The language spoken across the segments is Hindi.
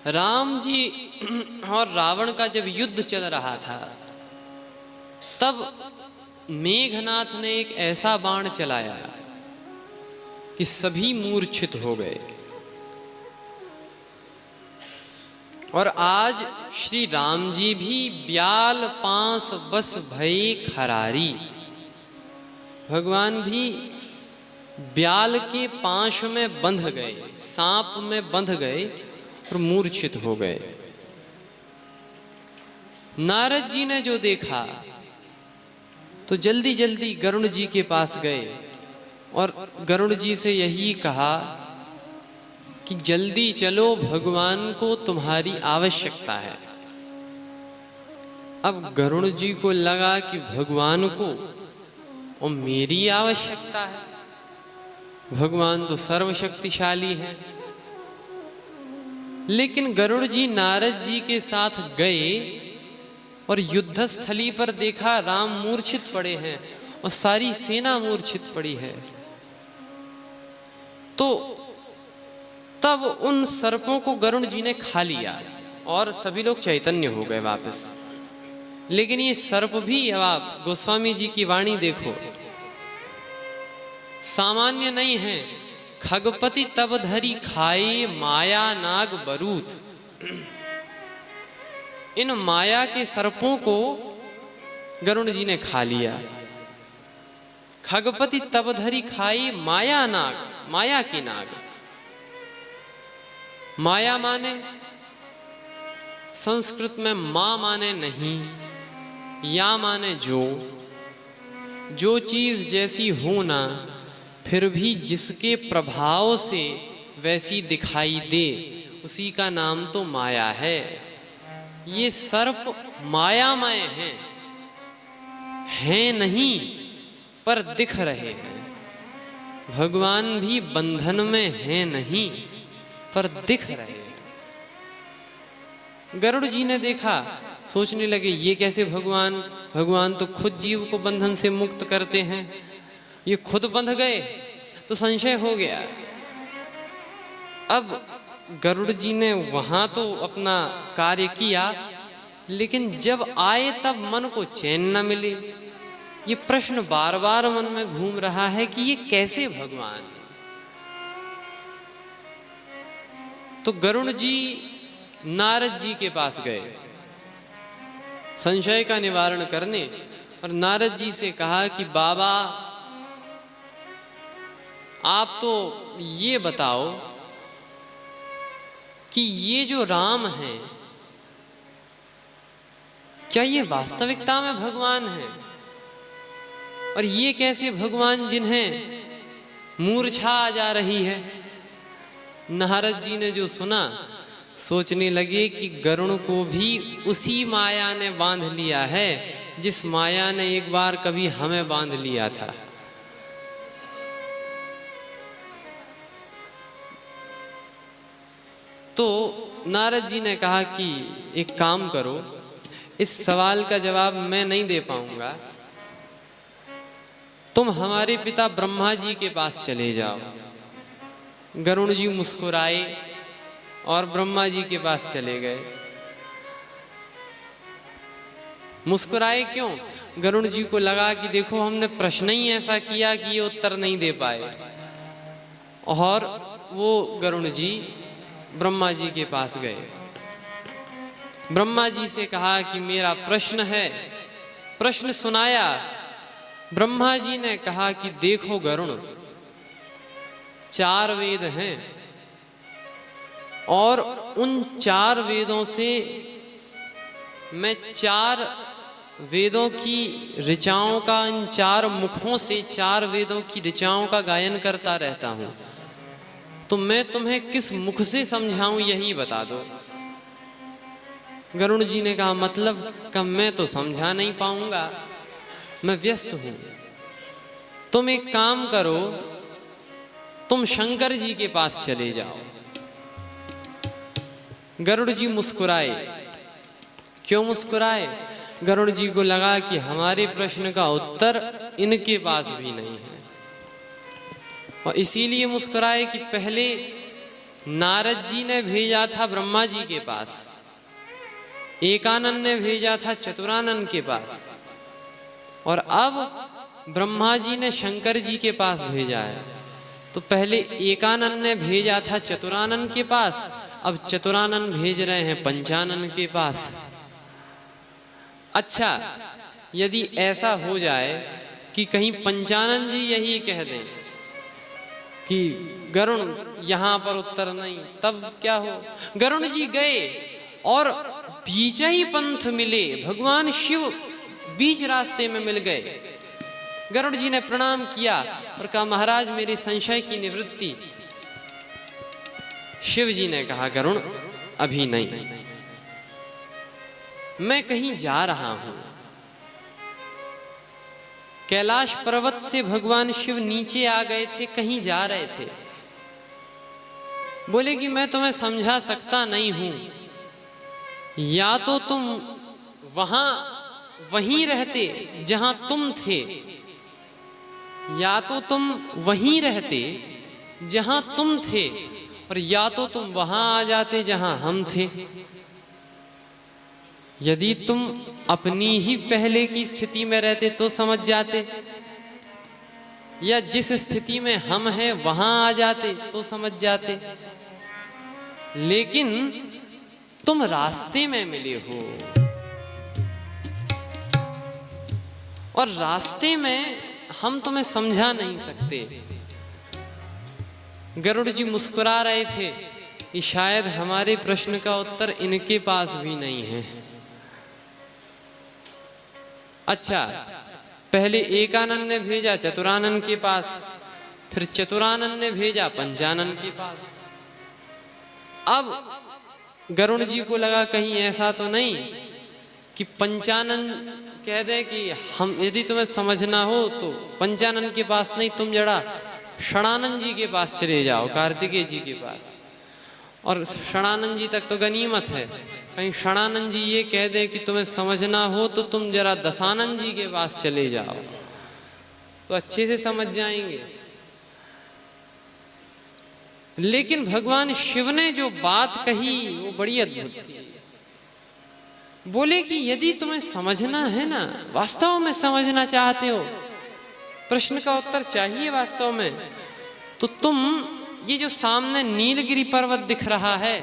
राम जी और रावण का जब युद्ध चल रहा था तब मेघनाथ ने एक ऐसा बाण चलाया कि सभी मूर्छित हो गए। और आज श्री राम जी भी ब्याल पांस बस भये खरारी, भगवान भी ब्याल के पांश में बंध गए, सांप में बंध गए और मूर्छित हो गए। नारद जी ने जो देखा तो जल्दी जल्दी गरुड़ जी के पास गए और गरुड़ जी से यही कहा कि जल्दी चलो, भगवान को तुम्हारी आवश्यकता है। अब गरुड़ जी को लगा कि भगवान को और मेरी आवश्यकता है, भगवान तो सर्वशक्तिशाली है। लेकिन गरुड़ जी नारद जी के साथ गए और युद्ध स्थली पर देखा राम मूर्छित पड़े हैं और सारी सेना मूर्छित पड़ी है। तो तब उन सर्पों को गरुड़ जी ने खा लिया और सभी लोग चैतन्य हो गए वापस। लेकिन ये सर्प भी, अब आप गोस्वामी जी की वाणी देखो, सामान्य नहीं है। खगपति तब धरी खाए माया नाग बरूथ। इन माया के सर्पों को गरुड़ जी ने खा लिया। खगपति तब धरी खाई माया नाग, माया के नाग। माया माने संस्कृत में मां माने नहीं, या माने जो चीज जैसी हो ना फिर भी जिसके प्रभाव से वैसी दिखाई दे, उसी का नाम तो माया है। ये सर्प मायामय हैं नहीं पर दिख रहे हैं। भगवान भी बंधन में हैं नहीं पर दिख रहे हैं। गरुड़ जी ने देखा, सोचने लगे ये कैसे भगवान तो खुद जीव को बंधन से मुक्त करते हैं, ये खुद बंध गए, तो संशय हो गया। अब गरुड़ जी ने वहां तो अपना कार्य किया, लेकिन जब आए तब मन को चैन न मिले। ये प्रश्न बार बार मन में घूम रहा है कि ये कैसे भगवान। तो गरुड़ जी नारद जी के पास गए संशय का निवारण करने, और नारद जी से कहा कि बाबा आप तो ये बताओ कि ये जो राम हैं, क्या ये वास्तविकता में भगवान हैं? और ये कैसे भगवान जिन्हें मूर्छा आ जा रही है? नारद जी ने जो सुना, सोचने लगे कि गरुड़ को भी उसी माया ने बांध लिया है जिस माया ने एक बार कभी हमें बांध लिया था। तो नारद जी ने कहा कि एक काम करो, इस सवाल का जवाब मैं नहीं दे पाऊंगा, तुम हमारे पिता ब्रह्मा जी के पास चले जाओ। गरुड़ जी मुस्कुराए और ब्रह्मा जी के पास चले गए। मुस्कुराए क्यों? गरुड़ जी को लगा कि देखो हमने प्रश्न ही ऐसा किया कि ये उत्तर नहीं दे पाए। और वो गरुड़ जी ब्रह्मा जी के पास गए। ब्रह्मा जी से कहा कि मेरा प्रश्न है, प्रश्न सुनाया। ब्रह्मा जी ने कहा कि देखो गरुड़, 4 वेद हैं और उन 4 वेदों से मैं 4 वेदों की ऋचाओं का, इन 4 मुखों से 4 वेदों की ऋचाओं का गायन करता रहता हूं। तो मैं तुम्हें किस मुख से समझाऊं यही बता दो। गरुड़ जी ने कहा मतलब कि मैं तो समझा नहीं पाऊंगा, मैं व्यस्त हूं। तुम एक काम करो, तुम शंकर जी के पास चले जाओ। गरुड़ जी मुस्कुराए। क्यों मुस्कुराए? गरुड़ जी को लगा कि हमारे प्रश्न का उत्तर इनके पास भी नहीं है, और इसीलिए मुस्कुराए कि पहले नारद जी ने भेजा था ब्रह्मा जी के पास, एकानन ने भेजा था चतुरानन के पास, और अब ब्रह्मा जी ने शंकर जी के पास भेजा है। तो पहले एकानन ने भेजा था चतुरानन के पास, अब चतुरानन भेज रहे हैं पंचानन के पास। अच्छा, यदि ऐसा हो जाए कि कहीं पंचानन जी यही कह दें कि गरुण यहां पर उत्तर नहीं, तब क्या हो? गरुण जी गए और बीच ही पंथ मिले, भगवान शिव बीच रास्ते में मिल गए। गरुड़ जी ने प्रणाम किया और कहा महाराज मेरे संशय की निवृत्ति। शिव जी ने कहा गरुण अभी नहीं, मैं कहीं जा रहा हूं। कैलाश पर्वत से भगवान शिव नीचे आ गए थे, कहीं जा रहे थे। बोले कि मैं तुम्हें समझा सकता नहीं हूं, या तो तुम वहीं रहते जहां तुम थे, या तो तुम वहीं रहते जहां तुम थे, और या तो तुम वहां आ जाते जहां हम थे। यदि तुम अपनी ही पहले की स्थिति में रहते तो समझ जाते, या जिस स्थिति में हम हैं वहां आ जाते तो समझ जाते, लेकिन तुम रास्ते में मिले हो, और रास्ते में हम तुम्हें समझा नहीं सकते। गरुड़ जी मुस्कुरा रहे थे कि शायद हमारे प्रश्न का उत्तर इनके पास भी नहीं है। अच्छा, पहले एकानन ने भेजा चतुरानन के पास, फिर चतुरानन ने भेजा पंचानन के पास। अब गरुड़ जी को लगा कहीं ऐसा तो नहीं कि पंचानन कह दे कि हम यदि तुम्हें समझना हो तो पंचानन के पास नहीं, तुम जरा षणानंद जी के पास चले जाओ, कार्तिकेय जी के पास। और षणानंद जी तक तो गनीमत है, कहीं षणानंद जी ये कह दे कि तुम्हें समझना हो तो तुम जरा दशानंद जी के पास चले जाओ, तो अच्छे से समझ जाएंगे। लेकिन भगवान शिव ने जो बात कही वो बड़ी अद्भुत थी। बोले कि यदि तुम्हें समझना है ना, वास्तव में समझना चाहते हो, प्रश्न का उत्तर चाहिए वास्तव में, तो तुम ये जो सामने नीलगिरी पर्वत दिख रहा है,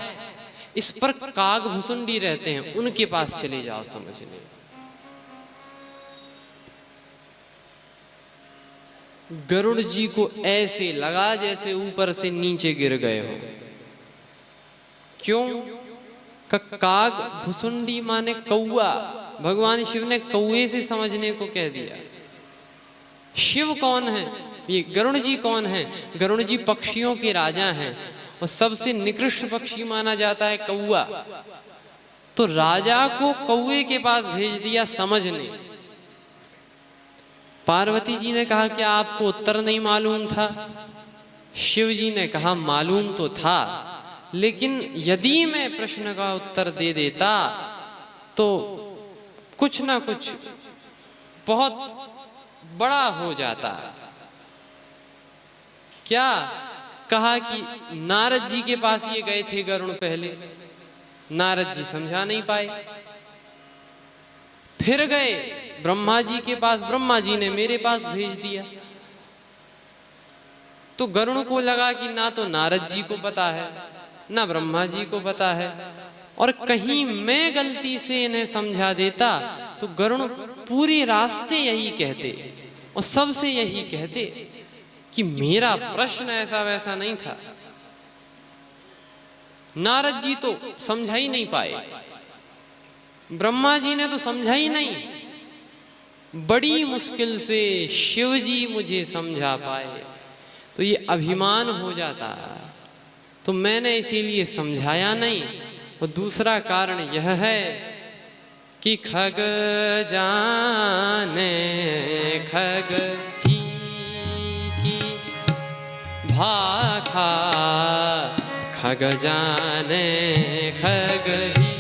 इस पर काग भुसुंडी रहते हैं, उनके पास चले जाओ समझने। गरुड़ जी को ऐसे लगा जैसे ऊपर से नीचे गिर गए हो। क्यों? काग भुसुंडी माने कौआ, भगवान शिव ने कौए से समझने को कह दिया। शिव कौन है? ये गरुड़ जी कौन है? गरुड़ जी पक्षियों के राजा हैं और सबसे निकृष्ट पक्षी माना जाता है कौआ। तो राजा को कौए के पास भेज दिया समझने। पार्वती जी ने कहा क्या आपको उत्तर नहीं मालूम था? शिव जी ने कहा मालूम तो था, लेकिन यदि मैं प्रश्न का उत्तर दे देता तो कुछ ना कुछ बहुत बड़ा हो जाता। क्या कहा कि नारद जी के पास ये गए थे गरुड़ पहले, नारद जी समझा नहीं पाए। फिर गए ब्रह्मा जी के पास, ब्रह्मा जी ने मेरे पास भेज दिया। तो गरुड़ को लगा कि ना तो नारद जी को पता है ना ब्रह्मा जी को पता है, और कहीं मैं गलती से इन्हें समझा देता तो गरुड़ पूरे रास्ते यही कहते और सबसे यही कहते कि मेरा प्रश्न ऐसा वैसा नहीं था। नारद जी तो समझा ही नहीं पाए, ब्रह्मा जी ने तो समझा ही नहीं, बड़ी मुश्किल से शिव जी मुझे समझा पाए। तो ये अभिमान हो जाता, तो मैंने इसीलिए समझाया नहीं। और दूसरा कारण यह है कि खग जाने खग ही की भाखा, खग जाने खग ही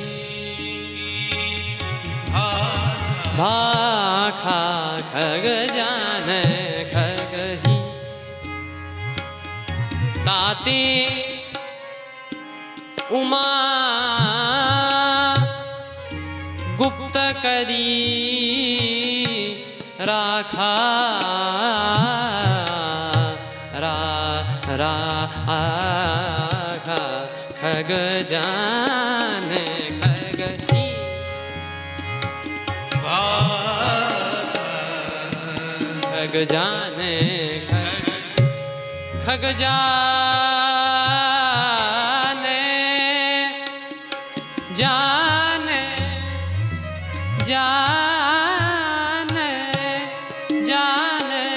भाखा, खग जाने खग ही ताते कदी राखा राखा खग जाने खगही खग जाने खग जाने जाने जाने जाने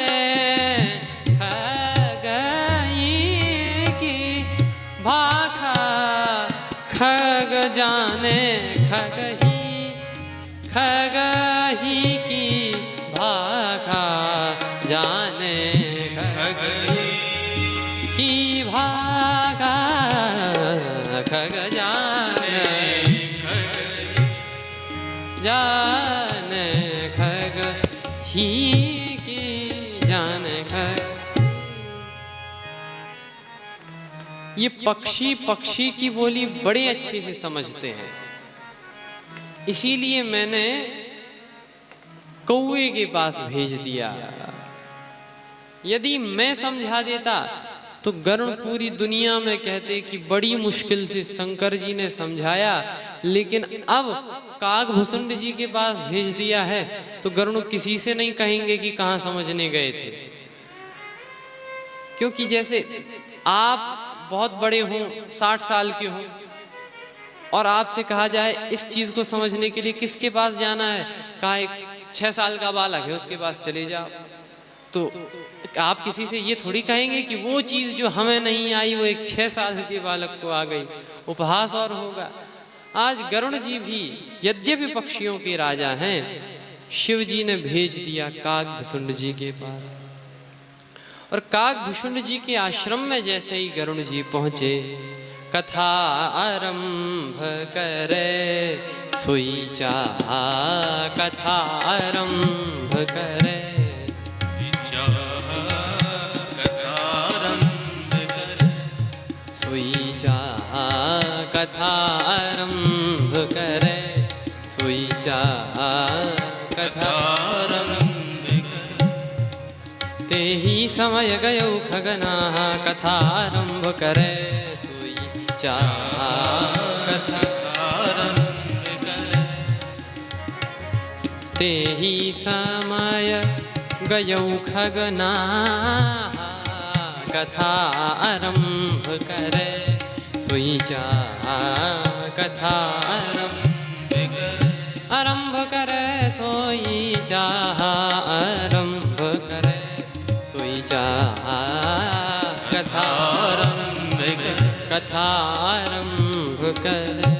खगई की भाखा खग जाने खगही खगही की भाखा जाने खगही की भाखा खग जाने जाने खग ही की जाने खग। ये पक्षी पक्षी की बोली बड़े अच्छे से समझते हैं, इसीलिए मैंने कौवे के पास भेज दिया। यदि मैं समझा देता तो गरुड़ पूरी दुनिया में कहते कि बड़ी मुश्किल से शंकर जी ने समझाया, लेकिन अब काकभूषुंड जी के पास भेज दिया है तो गरुड़ किसी से नहीं कहेंगे कि कहाँ समझने गए थे। क्योंकि जैसे आप बहुत बड़े हों, 60 साल के हों, और आपसे कहा जाए इस चीज को समझने के लिए किसके पास जाना है, कहा एक 6 साल का बालक है उसके पास चले जाओ, तो आप किसी से ये थोड़ी कहेंगे कि वो चीज जो हमें नहीं आई वो एक 6 साल के बालक को आ गई। उपहास और होगा। आज गरुड़ जी भी यद्यपि पक्षियों के राजा हैं, शिव जी ने भेज दिया काकभूषुंड जी के पास। और काकभूषुंड जी के आश्रम में जैसे ही गरुड़ जी पहुंचे, कथा आरंभ करे सोई चाह कथा आरंभ करे सोई चाह कथा आरंभ करे सोई चाह कथा आरंभ ते ही समय गयो खगना कथा आरंभ करे चाह कथा आरंभ करे ते ही समय गयो खगना कथा आरंभ करे सोई चाह कथा आरंभ करे सोई चाह आरंभ करे सोई चाह कथा कथा आरंभ करे।